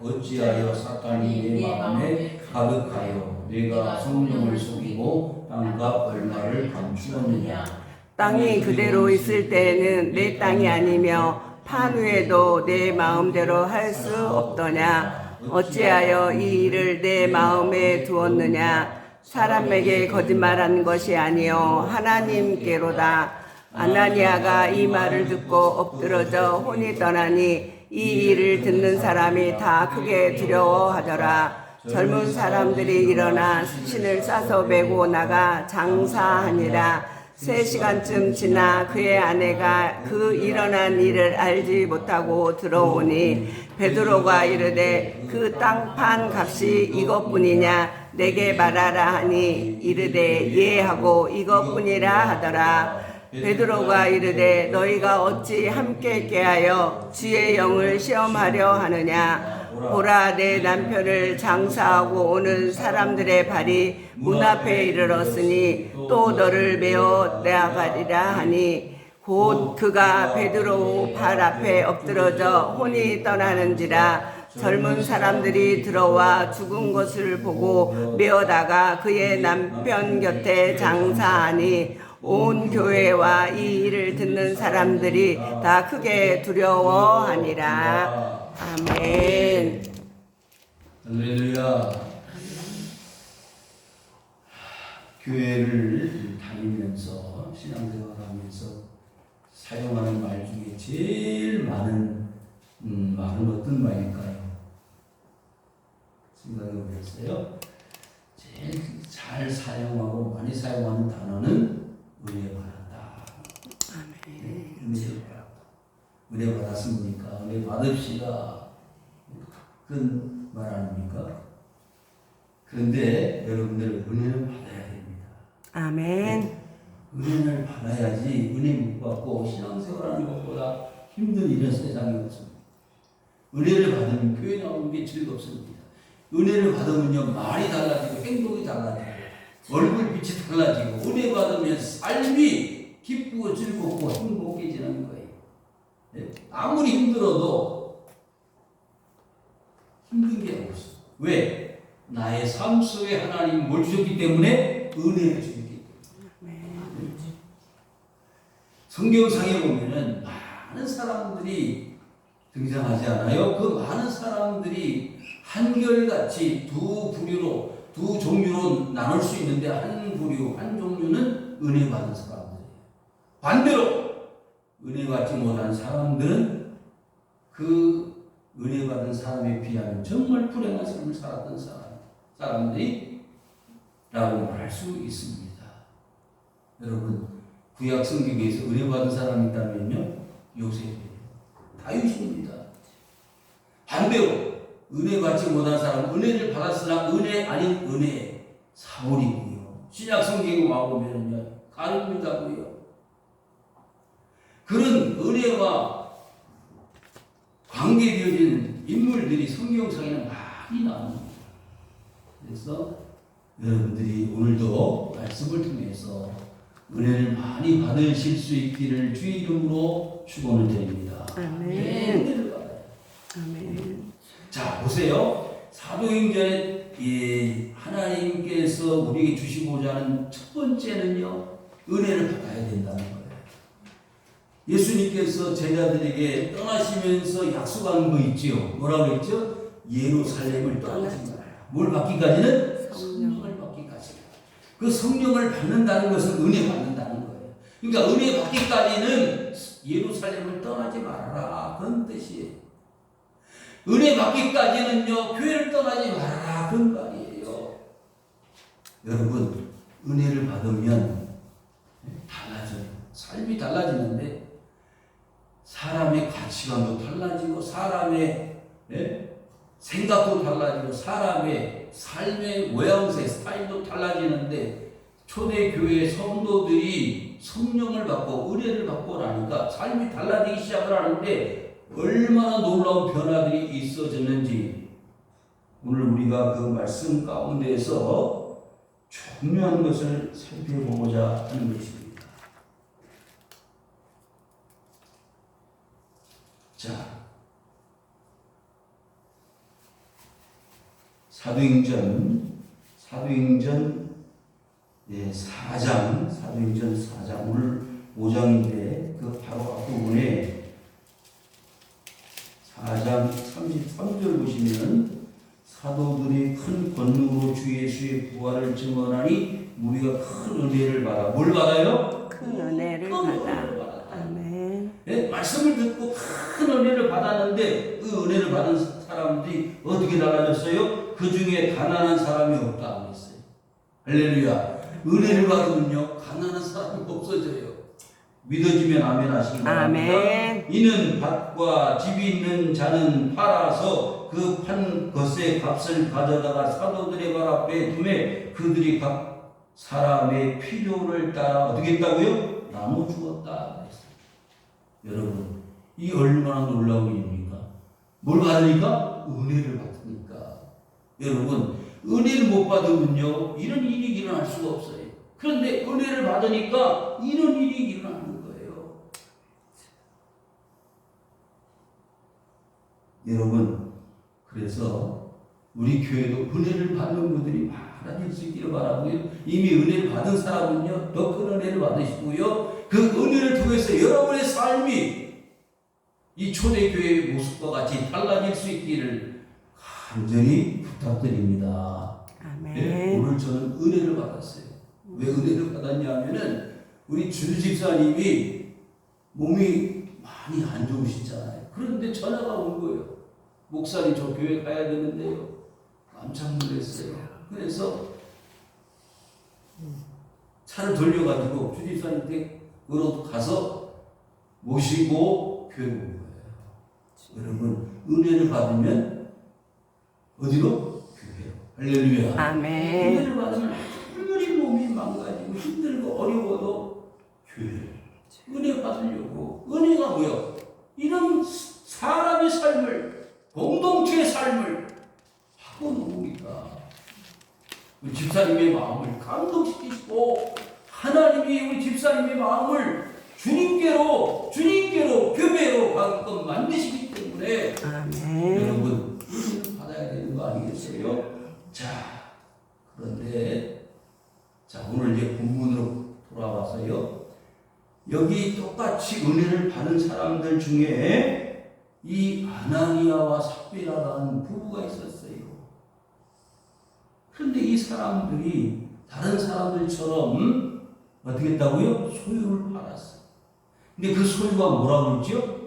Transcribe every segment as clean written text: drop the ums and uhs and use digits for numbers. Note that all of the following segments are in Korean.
어찌하여 사탄이 내 마음에 가득하여 내가 성령을 속이고 땅과 얼마를 감추었느냐. 땅이 그대로 있을 때에는 내 땅이 아니며 판 위에도 내 마음대로 할 수 없더냐. 어찌하여 이 일을 내 마음에 두었느냐. 사람에게 거짓말한 것이 아니요 하나님께로다. 아나니아가 이 말을 듣고 엎드러져 혼이 떠나니 이 일을 듣는 사람이 다 크게 두려워하더라. 젊은 사람들이 일어나 신을 싸서 메고 나가 장사하니라. 3시간쯤 지나 그의 아내가 그 일어난 일을 알지 못하고 들어오니 베드로가 이르되 그 땅판 값이 이것뿐이냐 내게 말하라 하니 이르되 예 하고 이것뿐이라 하더라. 베드로가 이르되 너희가 어찌 함께 깨하여 주의 영을 시험하려 하느냐. 보라 내 남편을 장사하고 오는 사람들의 발이 문 앞에 이르렀으니 또 너를 메어 내아가리라 하니 곧 그가 베드로 발 앞에 엎드러져 혼이 떠나는지라. 젊은 사람들이 들어와 죽은 것을 보고 메어다가 그의 남편 곁에 장사하니 온 교회와 이 일을 듣는 사람들이 다 크게 두려워하니라. 아멘. 할렐루야. 교회를 다니면서 신앙생활하면서 사용하는 말 중에 제일 많은 말은 어떤 말일까요? 생각해 보셨어요? 제일 잘 사용하고 많이 사용하는 단어는 은혜 받았다. 아멘. 은혜 받았다. 은혜 받았습니까? 은혜 받읍시다. 큰 말 아닙니까? 그런데 여러분들 은혜는 받아야 됩니다. 아멘. 은혜를 받아야지. 은혜 못 받고 신앙생활하는 것보다 힘든 일은 세상에 없습니다. 은혜를 받으면 교회 나오는 게 즐겁습니다. 은혜를 받으면요 말이 달라지고 행동이 달라지고 얼굴빛이 달라지고 은혜 받으면 삶이 기쁘고 즐겁고 행복해지는 거예요. 네? 아무리 힘들어도 힘든 게 없어. 왜? 나의 삶 속에 하나님 뭘 주셨기 때문에 은혜를 주셨기 때문에. 성경상에 보면은 많은 사람들이 등장하지 않아요? 그 많은 사람들이 한결같이 두 부류로, 두 종류로 나눌 수 있는데 한 부류, 한 종류는 은혜 받은 사람들이에요. 반대로 은혜 받지 못한 사람들은 그 은혜 받은 사람에 비하면 정말 불행한 삶을 살았던 사람들이 라고 말할 수 있습니다. 여러분, 구약 성경에서 은혜 받은 사람이 있다면요, 요셉이에요. 다윗입니다. 반대로 은혜 받지 못한 사람, 은혜를 받았으나 은혜 아닌 은혜, 사울이고요. 신약 성경에 와보면요, 가룟유다고요. 그런 은혜와 관계되어진 인물들이 성경상에는 많이 나옵니다. 그래서 여러분들이 오늘도 말씀을 통해서 은혜를 많이 받으실 수 있기를 주의 이름으로 축원을 드립니다. 아멘. 은혜를 받아요. 아멘. 자, 보세요. 사도행전에 하나님께서 우리에게 주시고자 하는 첫 번째는요, 은혜를 받아야 된다는 거예요. 예수님께서 제자들에게 떠나시면서 약속한 거 있지요. 뭐라고 했죠? 예루살렘을 떠나지 말아요. 뭘 받기까지는? 성령을 받기까지. 그 성령을 받는다는 것은 은혜 받는다는 거예요. 그러니까 은혜 받기까지는 예루살렘을 떠나지 말아라. 그런 뜻이에요. 은혜 받기까지는요, 교회를 떠나지 말아라. 그런 말이에요. 여러분, 은혜를 받으면 달라져요. 삶이 달라지는데, 사람의 가치관도 달라지고, 사람의 생각도 달라지고, 사람의 삶의 모양새, 스타일도 달라지는데, 초대교회 성도들이 성령을 받고, 은혜를 받고 나니까 삶이 달라지기 시작을 하는데, 얼마나 놀라운 변화들이 있어졌는지 오늘 우리가 그 말씀 가운데에서 중요한 것을 살펴보고자 하는 것입니다. 자, 사도행전 4장, 사도행전 4장, 오늘 5장인데 그 바로 앞부분에 4장 33절 보시면 사도들이 큰 권능으로 주 예수의 부활을 증언하니 우리가 큰 은혜를 받아. 뭘 받아요? 큰 은혜를 받아. 아멘. 네? 말씀을 듣고 큰 은혜를 받았는데 그 은혜를 받은 사람들이 어떻게 달라졌어요? 그 중에 가난한 사람이 없다 그랬어요. 할렐루야. 은혜를 받으면요 가난한 사람이 없어져요. 믿어지면 아멘 하시기 바랍니다. 아멘. 이는 밭과 집이 있는 자는 팔아서 그 판 것의 값을 가져다가 사도들의 발 앞에 두매 그들이 각 사람의 필요를 따라 어떻게 했다고요? 나눠 주었다 그랬어요. 여러분 이 얼마나 놀라운 일입니까? 뭘 받으니까? 은혜를 받으니까. 여러분 은혜를 못 받으면요 이런 일이 일어날 수가 없어요. 그런데 은혜를 받으니까 이런 일이 일어나는 거예요. 여러분 그래서 우리 교회도 은혜를 받는 분들이 많아질 수 있기를 바라고요. 이미 은혜를 받은 사람은요 더 큰 은혜를 받으시고요 그 은혜를 통해서 여러분의 삶이 이 초대교회의 모습과 같이 달라질 수 있기를 간절히 부탁드립니다. 아멘. 네, 오늘 저는 은혜를 받았어요. 왜 은혜를 받았냐 하면은 우리 주 집사님이 몸이 많이 안 좋으시잖아요. 그런데 전화가 온 거예요. 목사님 저 교회 가야 되는데요. 깜짝 놀랐어요. 그래서 차를 돌려가지고 주 집사님댁으로 가서 모시고 교회 온 거예요. 여러분 은혜를 받으면 어디로? 교회로. 할렐루야. 아멘. 은혜를 받으면 아무리 몸이 망가지고 힘들고 어려워도 교회를 은혜 받으려고. 은혜가 뭐야? 이런 사람의 삶을 공동체의 삶을 바꿔놓으니까 우리 집사님의 마음을 감동시키시고 하나님이 우리 집사님의 마음을 주님께로 교회로 가끔 만드시기 때문에 아멘. 여러분 은혜를 받아야 되는 거 아니겠어요? 자 그런데 자 오늘 이제 본문으로 돌아와서요. 여기 똑같이 은혜를 받은 사람들 중에 이 아나니아와 삽비라라는 부부가 있었어요. 그런데 이 사람들이 다른 사람들처럼 어떻게 했다고요? 소유를 팔았어요. 근데 그 소유가 뭐라고 그랬죠?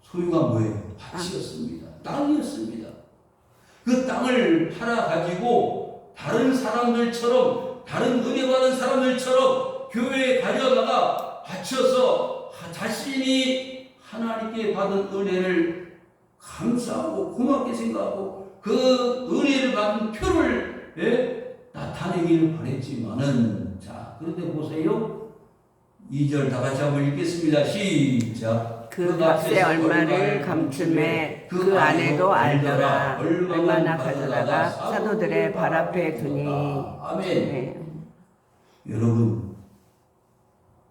소유가 뭐예요? 밭이었습니다. 땅이었습니다. 그 땅을 팔아가지고 다른 사람들처럼 다른 은혜 받은 사람들처럼 교회에 가져다가 바쳐서 자신이 하나님께 받은 은혜를 감사하고 고맙게 생각하고 그 은혜를 받은 표를 나타내기를 바랬지만은 자 그런데 보세요 2절 다 같이 한번 읽겠습니다. 시작. 그 값의 얼마를 감춤해 그 안에도 알더라. 얼마나 가져다가 사도들의 발 앞에 두니. 아멘. 네. 여러분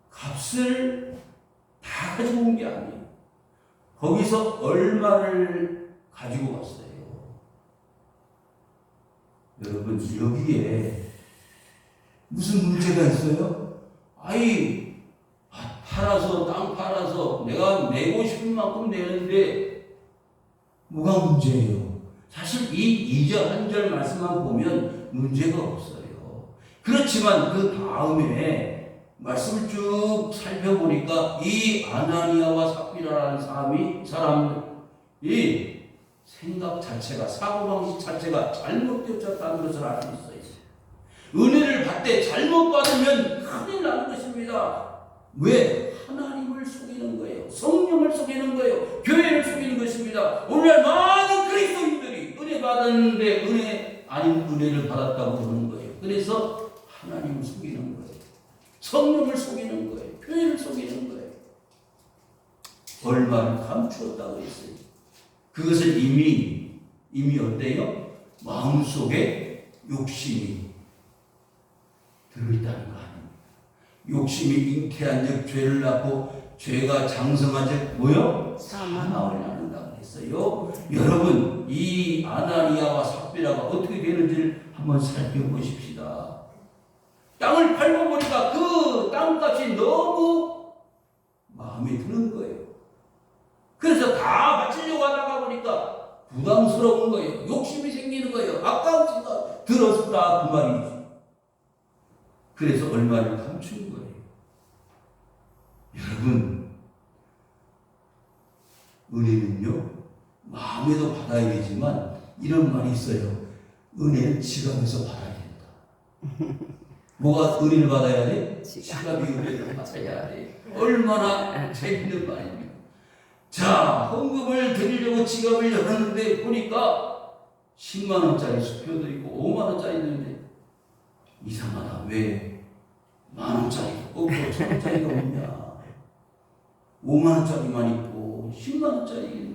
값을 다 가지고 온 게 아니에요. 거기서 얼마를 가지고 왔어요. 여러분 여기에 무슨 문제가 있어요? 아이 팔아서 땅 팔아서 내가 내고 싶은 만큼 내는데 뭐가 문제예요? 사실 이 2절 한 절 말씀만 보면 문제가 없어요. 그렇지만 그 다음에 말씀을 쭉 살펴보니까 이 아나니아와 삽비라라는 사람이 생각 자체가 사고방식 자체가 잘못되었다는 것을 알 수 있어요. 은혜를 받되 잘못 받으면 큰일 나는 것입니다. 왜? 하나님을 속이는 거예요. 성령을 속이는 거예요. 교회를 속이는 것입니다. 오늘날 많은 그리스도인들이 은혜 받았는데 은혜 아닌 은혜를 받았다고 그러는 거예요. 그래서 하나님을 속이는 거예요. 성령을 속이는 거예요. 교회를 속이는 거예요. 얼마를 감추었다고 했어요. 그것을 이미 어때요? 마음속에 욕심이 들어있다는 거 아닙니까? 욕심이 잉태한 즉 죄를 낳고 죄가 장성한 즉 뭐요? 사망을 낳는다 그래요. 하겠어요? 여러분, 이 아나니아와 삽비라가 어떻게 되는지를 한번 살펴보십시다. 땅을 팔고 보니까 그 땅값이 너무 마음에 드는 거예요. 그래서 다 바치려고 하다가 보니까 부담스러운 거예요. 욕심이 생기는 거예요. 아까운 생각 들었다 그 말이지. 그래서 얼마를 감춘 거예요. 여러분, 은혜는요, 마음에도 받아야 되지만 이런 말이 있어요. 은혜는 지갑에서 받아야 된다. 뭐가 은혜를 받아야 돼? 지갑이 은혜를 받아야 돼. 얼마나 재밌는 말입니까? 자, 헌금을 드리려고 지갑을 열었는데 보니까 10만 원짜리 수표도 있고 5만 원짜리 있는데 이상하다. 왜 1만 원짜리가 없고 1천 원짜리가 없냐? 5만 원짜리만 있고 10만 원짜리.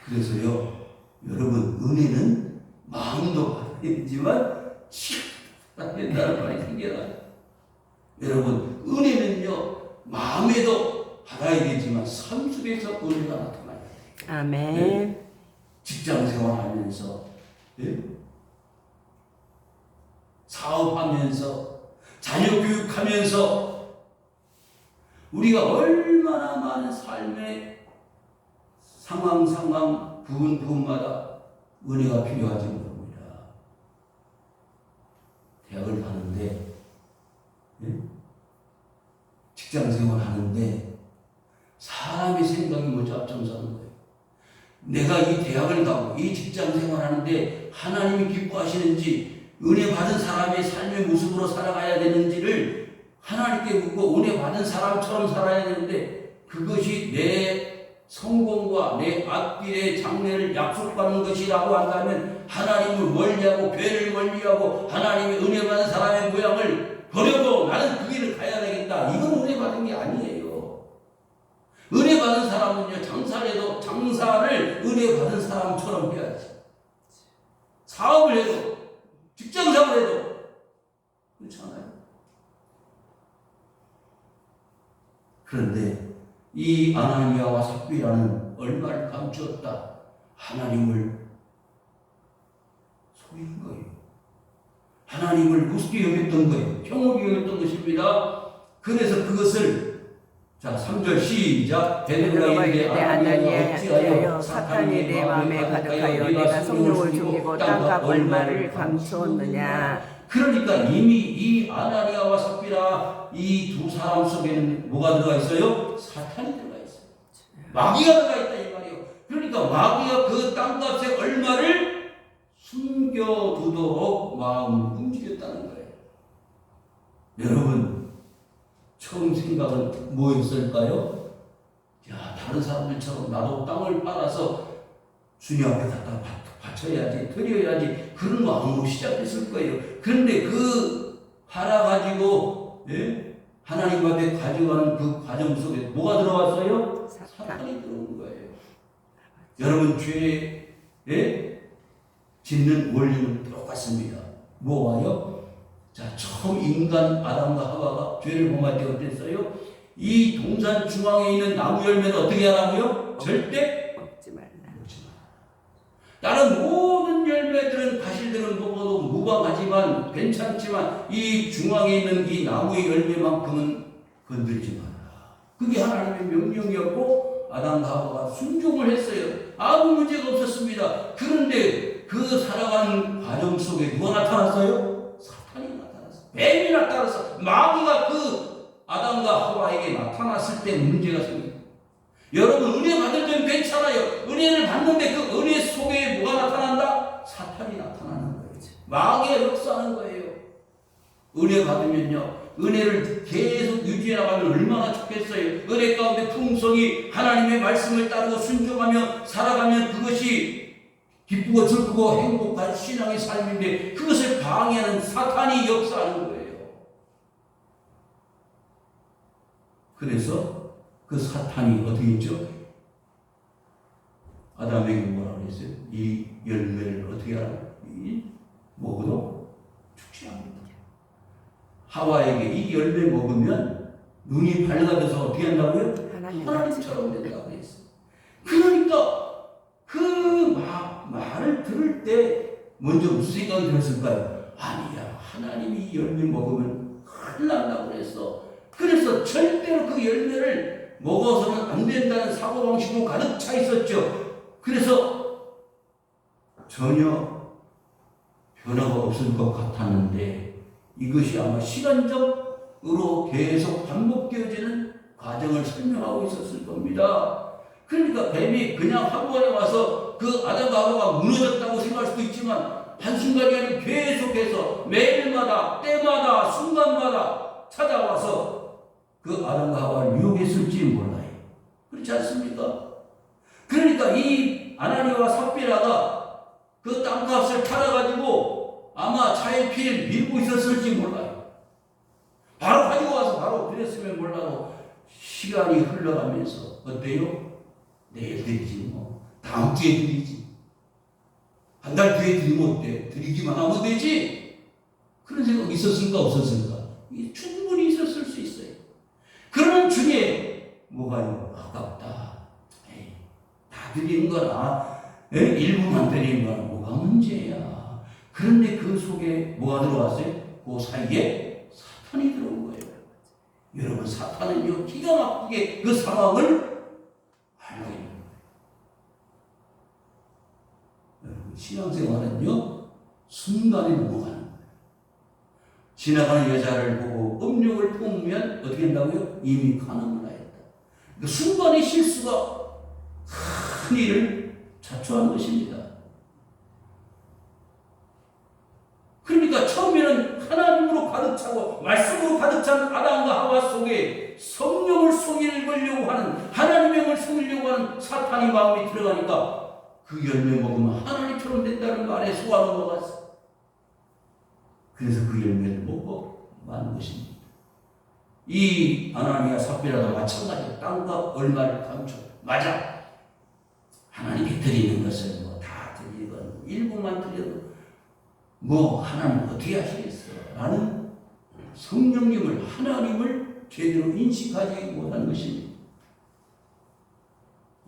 그래서요, 여러분, 은혜는 마음도 받아야 되지만 지갑도 된다는 말이 생겨나요. 여러분, 은혜는요, 마음에도 받아야 되지만 삶 속에서 은혜가 나타나야 돼요. 아멘. 네? 직장 생활하면서, 네? 사업하면서, 자녀 교육하면서 우리가 얼마나 많은 삶의 상황 부분마다 은혜가 필요한지 모릅니다. 대학을 가는데, 네? 직장 생활하는데 사람의 생각이 먼저 앞장서는 거예요. 내가 이 대학을 가고 이 직장 생활하는데 하나님이 기뻐하시는지, 은혜 받은 사람의 삶의 모습으로 살아가야 되는지를 하나님께 묻고 은혜 받은 사람처럼 살아야 되는데, 그것이 내 성공과 내 앞길의 장래를 약속받는 것이라고 한다면 하나님을 멀리하고 죄를 멀리하고 하나님의 은혜 받은 사람의 모양을 버려도 나는 그 길을 가야 되겠다. 이건 은혜 받은 게 아니에요. 은혜 받은 사람은요, 장사를 해도 장사를 은혜 받은 사람처럼 해야지. 사업을 해도, 직장 생활을 해도 그렇잖아요. 그런데 이 아나니아와 삽비라는 얼마를 감추었다. 하나님을 속인 거예요. 하나님을 우습게 여겼던 거예요. 흉하게 여겼던 것입니다. 그래서 그것을, 자, 3절 시작. 베드로가 이르되 아나니아여, 어찌하여 사탄이 내 마음에 가득하여 내가 성령을 죽이고 땅값 얼마를 감추었느냐. 그러니까 이미 이 아나니아와 삽비라 이 두 사람 속에는 뭐가 들어가 있어요? 사탄이 들어가 있어요. 마귀가 들어가 있다 이 말이에요. 그러니까 마귀가 그 땅값의 얼마를 숨겨두도록 마음을 움직였다는 거예요. 여러분, 처음 생각은 뭐였을까요? 야, 다른 사람들처럼 나도 땅을 팔아서 주님 앞에 갖다 바쳐야지, 드려야지, 그런 마음으로 시작했을 거예요. 그런데 그 팔아가지고, 예? 하나님 앞에 가져가는 그 과정 속에 뭐가 들어왔어요? 사탄이 들어온 거예요. 여러분, 죄에, 예? 짓는 원리는 똑같습니다. 뭐와요? 자, 처음 인간 아담과 하와가 죄를 범할 때 어땠어요? 이 동산 중앙에 있는 나무 열매는 어떻게 하라고요? 절대 먹지 말라. 다른 모든 열매들은, 과실들은 먹어도 무방하지만 괜찮지만 이 중앙에 있는 이 나무의 열매만큼은 건드리지 마라. 그게 하나님의 명령이었고 아담과 하와가 순종을 했어요. 아무 문제가 없었습니다. 그런데 그 살아가는 과정 속에 누가 나타났어요? 사탄이 나타났어요. 뱀이 나타났어. 마귀가 그 아담과 하와에게 나타났을 때 문제가 생깁니다. 여러분, 은혜 받을 땐 괜찮아요. 은혜를 받는데 그 은혜 속에 뭐가 나타난다? 사탄이 나타나는 거예요. 마귀가 역사하는 거예요. 은혜 받으면요, 은혜를 계속 유지해 나가면 얼마나 좋겠어요. 은혜 가운데 풍성이 하나님의 말씀을 따르고 순종하며 살아가면 그것이 기쁘고 즐거고 행복한 신앙의 삶인데, 그것을 방해하는 사탄이 역사하는 거예요. 그래서 그 사탄이 어떻게 했죠? 아담에게 뭐라고 했어요? 이 열매를 어떻게 하라? 먹어도 죽지 않는다. 하와에게 이 열매 먹으면 눈이 밝아져서 어떻게 한다고요? 하나님처럼 된다고 했어요. 그러니까 그 말을 들을 때 먼저 무슨 생각이 들었을까요? 아니야, 하나님이 열매 먹으면 큰일 난다고 그랬어. 그래서 절대로 그 열매를 먹어서는 안 된다는 사고방식으로 가득 차 있었죠. 그래서 전혀 변화가 없을 것 같았는데 이것이 아마 시간적으로 계속 반복되어지는 과정을 설명하고 있었을 겁니다. 그러니까 뱀이 그냥 한 번에 와서 그 아담과 하와가 무너졌다고 생각할 수도 있지만 한순간이 아니고 계속해서 매일마다 때마다 순간마다 찾아와서 그 아담과 하와를 유혹했을지 몰라요. 그렇지 않습니까? 그러니까 이 아나니아와 삽비라가 그 땅값을 팔아가지고 아마 차에 피를 밀고 있었을지 몰라요. 바로 가지고 와서 바로 드렸으면 몰라도 시간이 흘러가면서 어때요? 내일 드리지 뭐. 다음 주에 드리지. 한 달 뒤에 드리면 어때? 드리기만 하면 되지. 그런 생각이 있었을까 없었을까? 충분히 있었을 수 있어요. 그러는 중에 뭐가요? 아깝다. 에이, 다 드리는 거라. 일부만 드리는 거라 뭐가 문제야. 그런데 그 속에 뭐가 들어왔어요? 그 사이에 사탄이 들어온 거예요. 여러분, 사탄은요 기가 막히게 그 상황을 알고 있는 거예요. 여러분, 신앙생활은요 순간에 넘어가는 거예요. 지나가는 여자를 보고 음욕을 품으면 어떻게 된다고요? 이미 간음을 하였다. 그 순간의 실수가 큰 일을 자초한 것입니다. 그러니까 처음에는 하나님으로 가득 차고 말씀으로 가득 찬 아담과 하와 속에 성령을 속이려고 하는, 하나님의 영을 속이려고 하는 사탄이 마음에 들어가니까 그 열매 먹으면 하나님처럼 된다는 말에 속아 넘어갔어. 그래서 그 열매를 먹고 마는 것입니다. 이 아나니아 삽비라도 마찬가지예요. 땅값 얼마를 감춰. 맞아. 하나님께 드리는 것은 뭐 다 드리건 일부만 드려도 뭐 하나님 어떻게 하시겠어? 라는 성령님을, 하나님을 제대로 인식하지 못한 것입니다.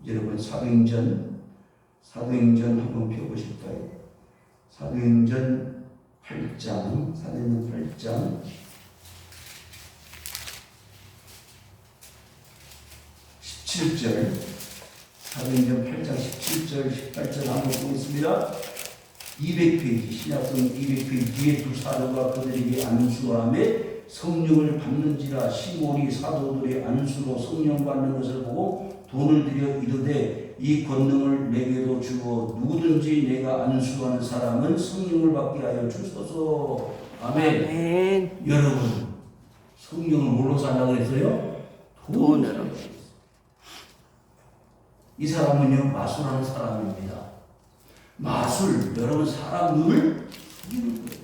여러분, 사도행전 한번 펴보실까요? 사도행전 8장 17절, 사도행전 8장 17절 18절 한번 보겠습니다. 200페이지, 신약성 200페이지 뒤에 두 사도가 그들에게 안수하며 성령을 받는지라. 시몬이 사도들의 안수로 성령 받는 것을 보고 돈을 들여 이르되 이 권능을 내게도 주어 누구든지 내가 안수하는 사람은 성령을 받게 하여 주소서. 아멘. 아멘. 여러분, 성령을 뭘로 살라고 했어요? 돈으로. 이 사람은요 마술하는 사람입니다. 마술, 여러분, 사람 눈을 속이는 거예요.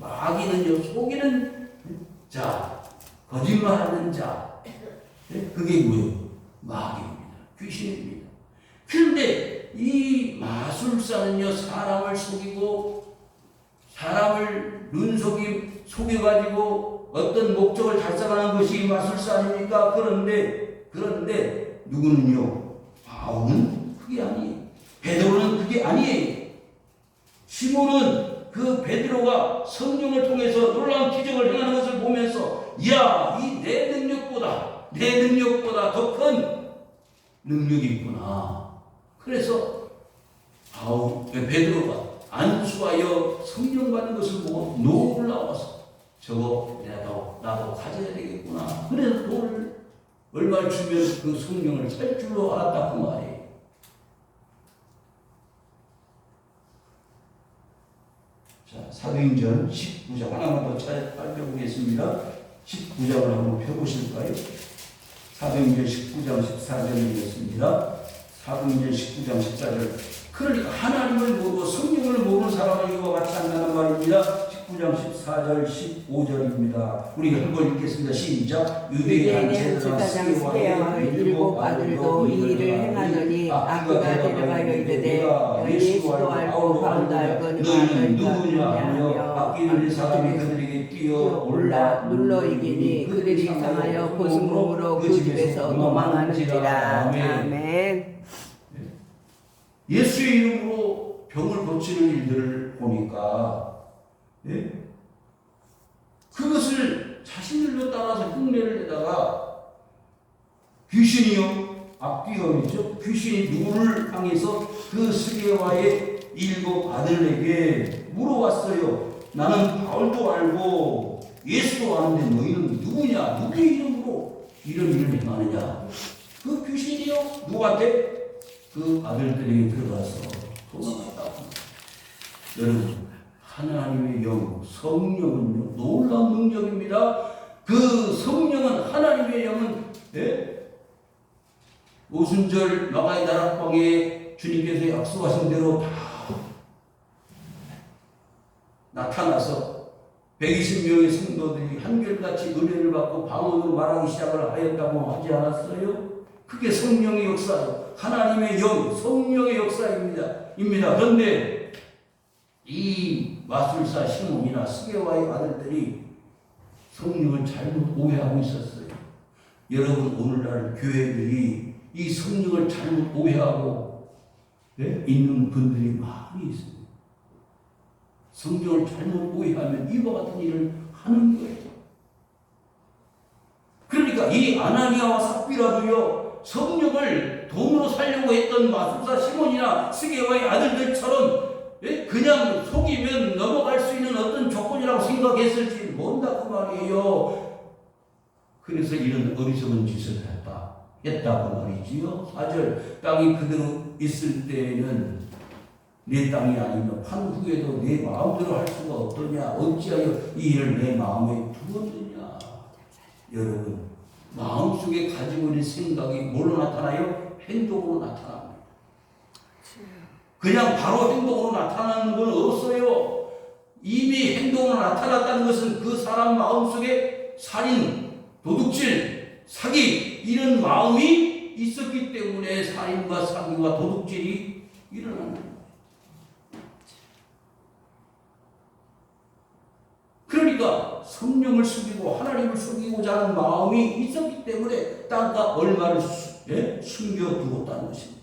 마귀는요 속이는 자, 거짓말하는 자, 그게 뭐예요? 마귀입니다. 귀신입니다. 그런데 이 마술사는요 사람을 속이고 사람을 속여가지고 어떤 목적을 달성하는 것이 마술사 아닙니까? 그런데 누구는요? 바울은 그게 아니에요. 베드로는 그게 아니에요. 시몬은 그 베드로가 성령을 통해서 놀라운 기적을 행하는 것을 보면서 야, 이 내 능력보다 더 큰 능력이 있구나. 그래서 베드로가 안수하여 성령 받는 것을 보고 놀라워서 저거 나도 가져야 되겠구나. 그래서 돈을 얼마를 주면 그 성령을 살 줄로 알았다 그 말이에요. 자, 사도행전 19장 하나만 더 살펴보겠습니다. 19장을 한번 펴보실까요? 사도행전 19장 14절이었습니다. 사도행전 19장 14절. 그러니까 하나님을 모르고 성령을 모르는 사람은 이와 같이 한다는 말입니다. 19장 14절 15절입니다. 우리 한번 읽겠습니다. 시작. 유대인의 제사장 스데와 일곱 아들도 이 일을 행하더니 아기가 데려가여 이르되 예수도 알고 바울도 알고 너희는 누구냐 하며 아끼는 사람이 그들에게 뛰어 올라 눌러 이기니 그들이 상하여 보승공으로 그 집에서 도망하는지라. 아멘. 예수의 이름으로 병을 고치는 일들을 보니까 그것을 자신들로 따라서 흉내를 내다가 귀신이요 앞뒤어이죠. 귀신이 누구를 향해서 그 스게와의 7 아들에게 물어봤어요. 나는 바울도 알고 예수도 아는데 너희는 누구냐? 누구의 이름으로 이런 일을 행하느냐? 그 귀신이요 누구한테? 그 아들들에게 들어가서 도망갔다. 여러분 하나님의 영 성령은요 놀라운 능력입니다. 그 성령은 하나님의 영은 오순절 마가의 다락방에 주님께서 약속하신 대로 다 나타나서 120명의 성도들이 한결같이 은혜를 받고 방언으로 말하기 시작을 하였다고 하지 않았어요? 그게 성령의 역사요. 하나님의 영, 성령의 역사입니다. 그런데 이 마술사 시몬이나 스게와의 아들들이 성령을 잘못 오해하고 있었어요. 여러분 오늘날 교회들이 이 성령을 잘못 오해하고 있는 분들이 많이 있습니다. 성령을 잘못 오해하면 이와 같은 일을 하는 거예요. 그러니까 이 아나니아와 삽비라도요 성령을 돈으로 살려고 했던 마술사 시몬이나 스게와의 아들들처럼 그냥 속이면 넘어갈 수 있는 어떤 조건이라고 생각했을지 모른다 그 말이에요. 그래서 이런 어리석은 짓을 했다고 말이지요. 4절 땅이 그대로 있을 때에는 내 땅이 아니면 판 후에도 내 마음대로 할 수가 없더냐. 어찌하여 이 일을 내 마음에 두었느냐. 여러분 마음속에 가지고 있는 생각이 뭘로 나타나요? 행동으로 나타납니다. 그냥 바로 행동으로 나타나는 건 없어요. 이미 행동으로 나타났다는 것은 그 사람 마음속에 살인, 도둑질, 사기 이런 마음이 있었기 때문에 살인과 사기와 도둑질이 일어나는 거예요. 그러니까 성령을 숨기고 하나님을 숨기고자 하는 마음이 있었기 때문에 땅과 얼마를 숨겨두었다는 것입니다.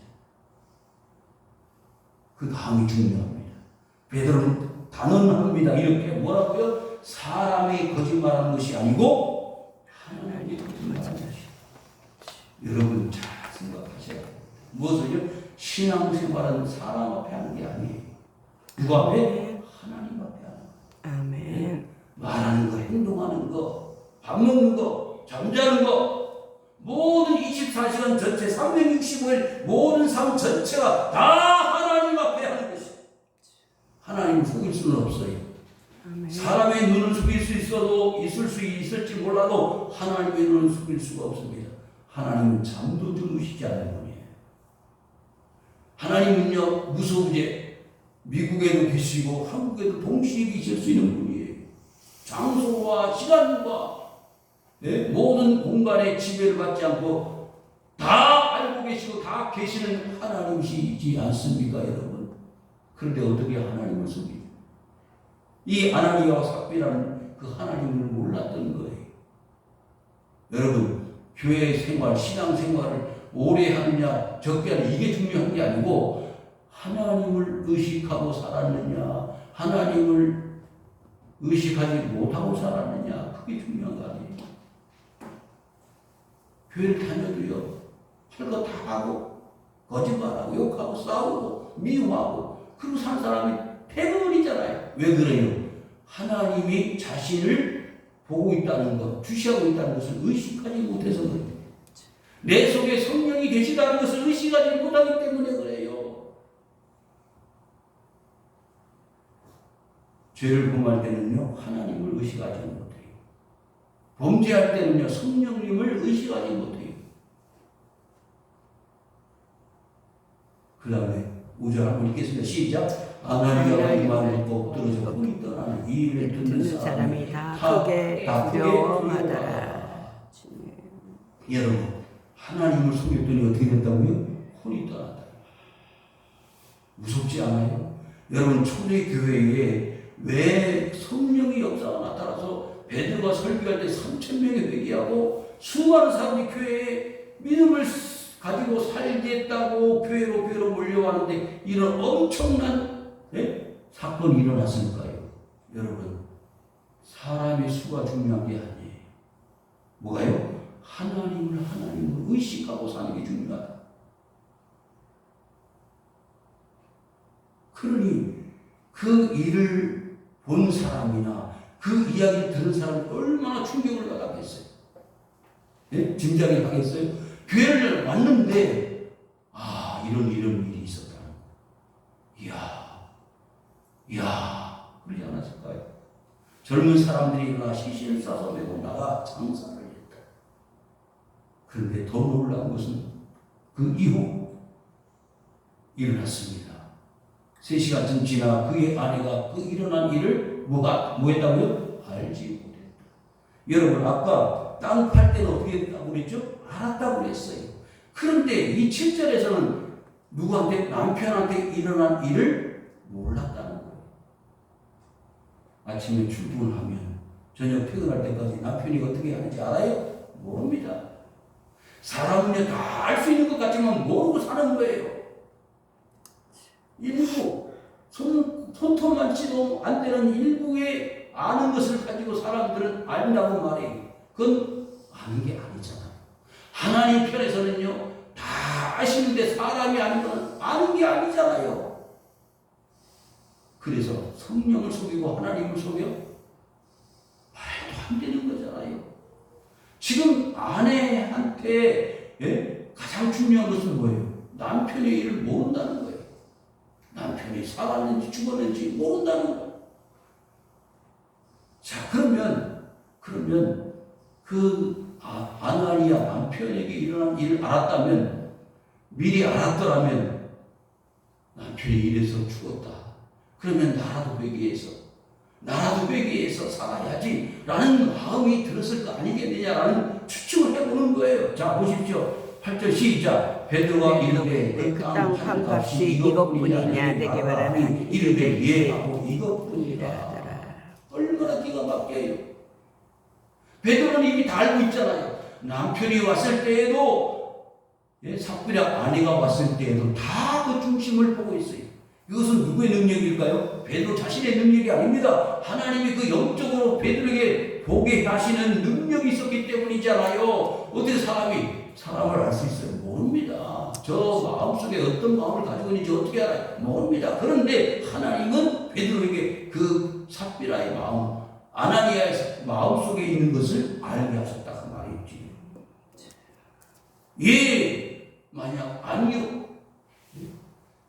그 다음이 중요합니다. 베드로는 단언합니다. 이렇게 뭐라고요? 사람이 거짓말하는 것이 아니고 하나님이 거짓말하는 것이다. 여러분 잘 생각하셔야 됩니다. 무엇을요? 신앙생활은 사람 앞에 하는 게 아니에요. 누구 앞에? 하나님 앞에 하는 거예요. 아멘. 말하는 거, 행동하는 거, 밥 먹는 거, 잠자는 거, 모든 24시간 전체 365일 모든 삶 전체가 다 하나님 앞에 하는 것이. 하나님을 속일 수는 없어요. 아멘. 사람의 눈을 속일 수 있어도 있을지 몰라도 하나님의 눈을 속일 수가 없습니다. 하나님은 잠도 주무시지 않는 분이에요. 하나님은요 무소부재 미국에도 계시고 한국에도 동시에 계실 수 있는 분이에요. 장소와 시간과 모든 공간에 지배를 받지 않고 다 알고 계시고 다 계시는 하나님이시지 않습니까 여러분? 그런데 어떻게 하나님을 속이죠? 이 아나니아와 삽비라는 그 하나님을 몰랐던 거예요. 여러분 교회 생활, 신앙 생활을 오래 하느냐 적게 하느냐 이게 중요한 게 아니고 하나님을 의식하고 살았느냐 하나님을 의식하지 못하고 살았느냐 그게 중요한 거 아니에요. 교회를 다녀도요 할 거 다 하고 거짓말하고 욕하고 싸우고 미워하고 그러고 사는 사람이 대부분이잖아요. 왜 그래요? 하나님이 자신을 보고 있다는 것, 주시하고 있다는 것을 의식하지 못해서 그래요. 내 속에 성령이 계시다는 것을 의식하지 못하기 때문에 그래요. 죄를 범할 때는요 하나님을 의식하지 못해요. 범죄할 때는요 성령님을 의식하지 못해요. 그 다음에 5절 한번 읽겠습니다. 시작. 아나니아가 이 말을 듣고 엎드러져 손이 떠나는 이 일을 듣는 사람이 다 크게 두려워하더라. 여러분 하나님을 속였더니 어떻게 된다고요? 혼이 떠난다. 무섭지 않아요? 여러분 초대 교회에 왜 성령의 역사가 나타나서 베드로가 설교할 때 3,000명이 회개하고 수많은 사람들이 교회에 믿음을 가지고 살겠다고 교회로 몰려왔는데 이런 엄청난 사건이 일어났을까요? 여러분, 사람의 수가 중요한 게 아니에요. 뭐가요? 하나님을 의식하고 사는 게 중요하다. 그러니 그 일을 본 사람이나 그 이야기를 들은 사람이 얼마나 충격을 받았겠어요? 예? 짐작이 가겠어요? 교회를 왔는데 이런 일이 있었다는 거. 이야 그러지 않았을까요? 젊은 사람들이 일어나 시신을 싸서 메고 나가 장사를 했다. 그런데 더 놀라운 것은 그 이후 일어났습니다. 3시간쯤 지나 그의 아내가 그 일어난 일을 뭐했다고요? 알지 못했다. 여러분, 아까 땅 팔 때는 어떻게 했다고 그랬죠? 알았다고 그랬어요. 그런데 이 7절에서는 누구한테? 남편한테 일어난 일을 몰랐다는 거예요. 아침에 출근을 하면 저녁 퇴근할 때까지 남편이 어떻게 하는지 알아요? 모릅니다. 사람은요 다 알 수 있는 것 같지만 모르고 사는 거예요. 일부 손톱만치도 안 되는 일부의 아는 것을 가지고 사람들은 안다고 말해요. 그건 아는 게 아니잖아요. 하나님 편에서는요 다 아시는데 사람이 아는 건 아는 게 아니잖아요. 그래서 성령을 속이고 하나님을 속여? 말도 안 되는 거잖아요. 지금 아내한테 가장 중요한 것은 뭐예요? 남편의 일을 모른다는 거예요. 남편이 살았는지 죽었는지 모른다는 거예요. 자, 그러면 그 아나니아 남편에게 일어난 일을 알았다면, 미리 알았더라면 남편이 이래서 죽었다. 그러면 나라도 회개해서 살아야지 라는 마음이 들었을 거 아니겠느냐라는 추측을 해보는 거예요. 자, 보십시오. 8절 시작. 베드로가 이르되 그 땅 판값이 이것뿐이냐 내게 말하는 이르되 예 하고 이것뿐이라 하더라. 얼마나 기가 막혀요. 베드로는 이미 다 알고 있잖아요. 남편이 왔을 때에도 삽비라 아내가 왔을 때에도 다 그 중심을 보고 있어요. 이것은 누구의 능력일까요? 베드로 자신의 능력이 아닙니다. 하나님이 그 영적으로 베드로에게 보게 하시는 능력이 있었기 때문이잖아요. 어떻게 사람을 알 수 있어요? 모릅니다. 저 마음속에 어떤 마음을 가지고 있는지 어떻게 알아요? 모릅니다. 그런데 하나님은 베드로에게 그 삽비라의 마음, 아나니아의 마음 속에 있는 것을 알게 하셨다 그 말이지. 만약 아니요,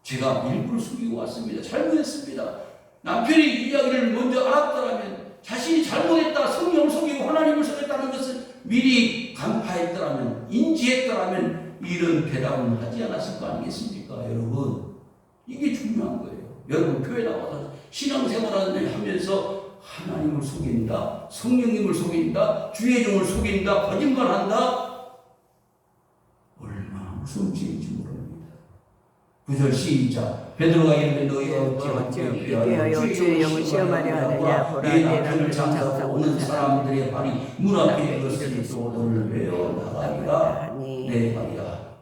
제가 일부러 숨기고 왔습니다. 잘못했습니다. 남편이 이 이야기를 먼저 알았더라면, 자신이 잘못했다, 성령을 속이고 하나님을 속였다는 것을 미리 간파했더라면, 인지했더라면 이런 대답은 하지 않았을 거 아니겠습니까? 여러분, 이게 중요한 거예요. 여러분, 교회 나와서 신앙생활을 하면서 하나님을 속인다, 성령님을 속인다, 주의 종을 속인다, 거짓말한다, 얼마나 무서운 죄인지 모릅니다. 9절 시작. 베드로가 이르되 너희가 어찌하여 주의 영을 시험하려 하느냐. 보라 네 내 남편을 남편을 장사하고 장사하고 오는 사람들의 발이 문 앞에 이르렀으니 또 너를 외워 나가리라 내 말이야.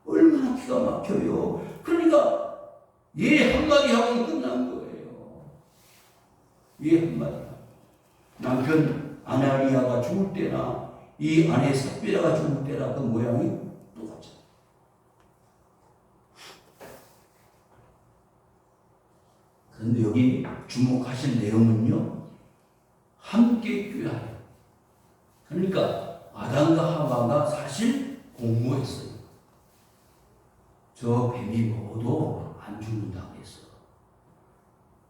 얼마나 기가 막혀요. 그러니까 한마디 하면 끝난 거예요. 한마디. 남편 아나니아가 죽을 때나 이 아내 삽비라가 죽을 때나 그 모양이 똑같죠. 그런데 여기 주목하실 내용은요, 함께 교회하여. 그러니까 아담과 하와가 사실 공모했어요. 저 뱀이 먹어도 안 죽는다고 했어.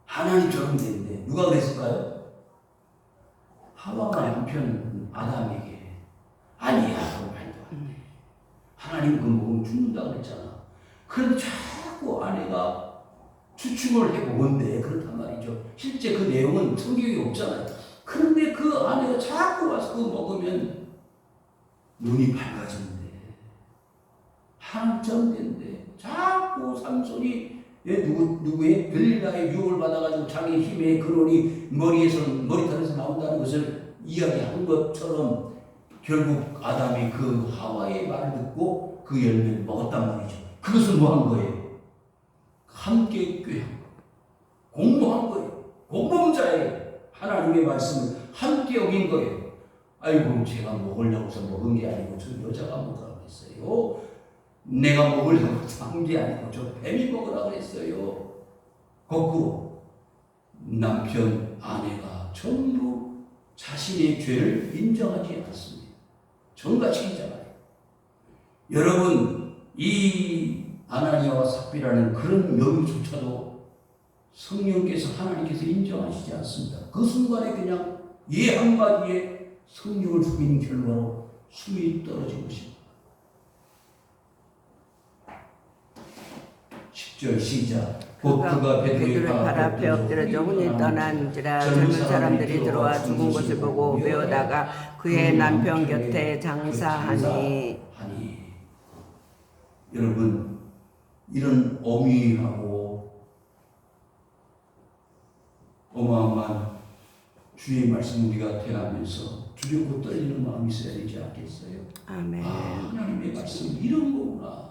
하나님처럼 됐는데 누가 그랬을까요? 하와가 남편 아담에게 아니야, 그거 말도 안 돼. 하나님 그거 먹으면 죽는다고 그랬잖아. 그런데 자꾸 아내가 추측을 해보건데 그렇단 말이죠. 실제 그 내용은 성경에 없잖아요. 그런데 그 아내가 자꾸 와서 그거 먹으면 눈이 밝아진대, 한점 된대. 자꾸 삼손이 누구의 들릴라의 유혹을 받아가지고 자기 힘의 근원이 머리털에서 나온다는 것을 이야기하는 것처럼 결국 아담이 그 하와의 말을 듣고 그 열매를 먹었단 말이죠. 그것은 뭐 한 거예요? 함께 꾀한 거, 공모한 거예요. 공범자예요. 하나님의 말씀을 함께 여긴 거예요. 아이고 제가 먹으려고 해서 먹은 게 아니고 저 여자가 먹으라고 했어요. 내가 먹으려고 한 게 아니고 저 뱀이 먹으라고 했어요. 거꾸로 남편, 아내가 전부 자신의 죄를 인정하지 않습니다. 정같이 인정해요. 여러분, 이 아나니아와 삽비라는 그런 명의조차도 성령께서 하나님께서 인정하시지 않습니다. 그 순간에 그냥 예 한마디에 성령을 죽이는 결과로 숨이 떨어진 것입니다. 10절 시작. 곧 그가 베드로의 발 앞에 엎드려져 혼이 떠난지라 젊은 사람들이 들어와 죽은 것을 보고 메어다가 그의 남편 곁에 장사하니. 여러분, 이런 어미하고 어마어마한 주의 말씀 우리가 대하면서 두렵고 떨리는 마음이 있어야 되지 않겠어요? 아멘. 하나님의 말씀은 이런 거구나.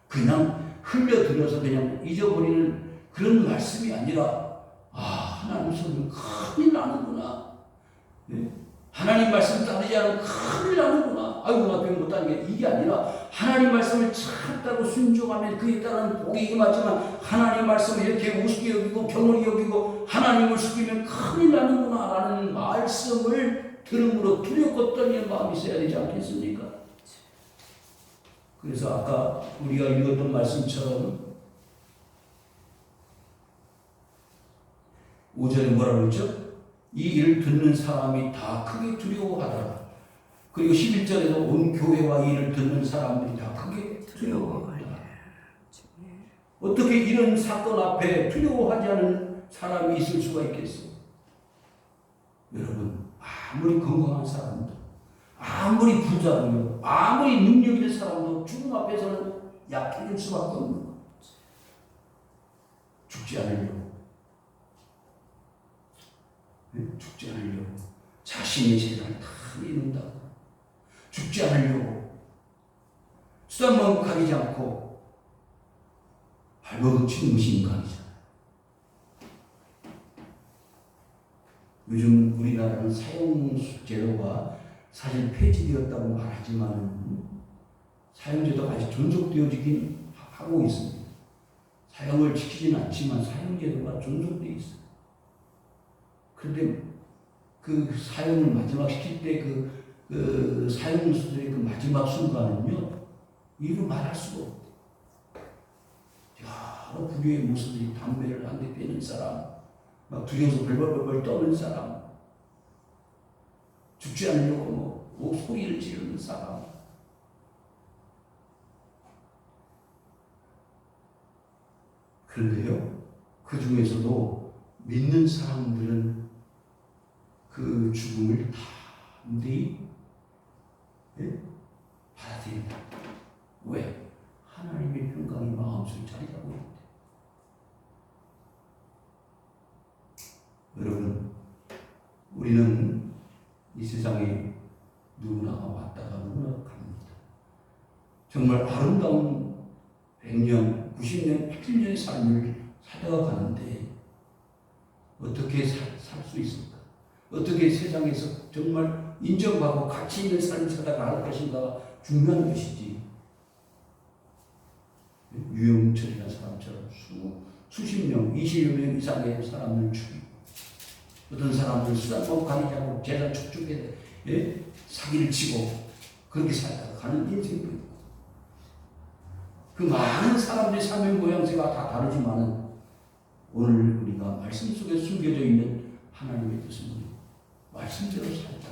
그냥 흘려들어서 그냥 잊어버리는 그런 말씀이 아니라 하나님 손은 큰일 나는구나. 네? 하나님 말씀 따르지 않으면 큰일 나는구나. 아이고 나 병 못하는 게 이게 아니라 하나님 말씀을 찾다고 순종하면 그에 따른 복이 임하지만 하나님 말씀을 이렇게 우습게 여기고 경홀히 여기고 하나님을 숙이면 큰일 나는구나 라는 말씀을 들음으로 두렵고 떨리는 마음이 있어야 되지 않겠습니까? 그래서 아까 우리가 읽었던 말씀처럼 5절에 뭐라고 그랬죠? 이 일을 듣는 사람이 다 크게 두려워하더라. 그리고 11절에도 온 교회와 이 일을 듣는 사람들이 다 크게 두려워하더라. 어떻게 이런 사건 앞에 두려워하지 않은 사람이 있을 수가 있겠어? 여러분, 아무리 건강한 사람도, 아무리 부자도, 아무리 능력 있는 사람도 죽음 앞에서는 약해질 수밖에 없는 거예요. 죽지 않으려고. 죽지 않으려고 자신의 재산을 다 잃는다고. 죽지 않으려고 수단만 가리지 않고 발버둥치는 것이 인간이잖아요. 요즘 우리나라는 사용제도가 사실 폐지되었다고 말하지만 사용제도가 아직 존속되어지긴 하고 있습니다. 사용을 지키지는 않지만 사용제도가 존속되어 있어요. 그런데 그 사용을 마지막 시킬 때 그 사용수들의 그 마지막 순간은요, 이루 말할 수가 없대요. 여러 부류의 모습들이 담배를 한 대 빼는 사람, 막 두려워서 벌벌벌 떠는 사람, 죽지 않으려고 소리를 지르는 사람. 그런데요, 그 중에서도 믿는 사람들은 그 죽음을 담대히 받아들인다. 왜? 하나님의 평강이 마음속에 자리 잡고 있는데. 여러분, 우리는 이 세상에 누구나 왔다가 누구나 갑니다. 정말 아름다운 100년, 90년, 80년의 삶을 살다가 가는데 어떻게 살 수 있을까? 어떻게 세상에서 정말 인정받고 가치 있는 삶을 살다가 할 것인가가 중요한 것이지. 유영철이라는 사람처럼 수십 명, 20여 명 이상의 사람을 죽이고 어떤 사람들 수단법 가리지 않고 재산 축적에 사기를 치고 그렇게 살다가 가는 인생도 있고 그 많은 사람들의 삶의 모양새가 다 다르지만은 오늘 우리가 말씀 속에 숨겨져 있는 하나님의 뜻은 말씀대로 살다.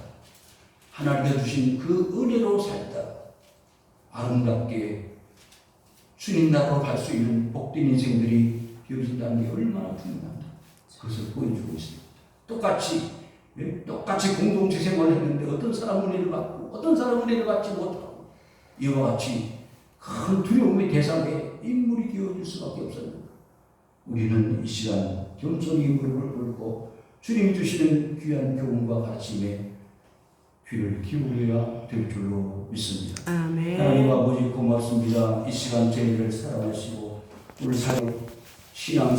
하나님께서 주신 그 은혜로 살다. 아름답게 주님 나라로 갈 수 있는 복된 인생들이 되어진다는 게 얼마나 중요한가. 그것을 보여주고 있습니다. 똑같이 공동체 생활을 했는데 어떤 사람은 은혜를 받고 어떤 사람은 은혜를 받지 못하고 이와 같이 큰 두려움의 대상에 인물이 되어질 수밖에 없었는가. 우리는 이 시간 겸손히 무릎을 꿇고 주님이 주시는 귀한 교훈과 가르침에 귀를 기울여야 될 줄로 믿습니다. 아멘. 하나님 아버지 고맙습니다. 이 시간 저희를 사랑하시고 우리 신앙생활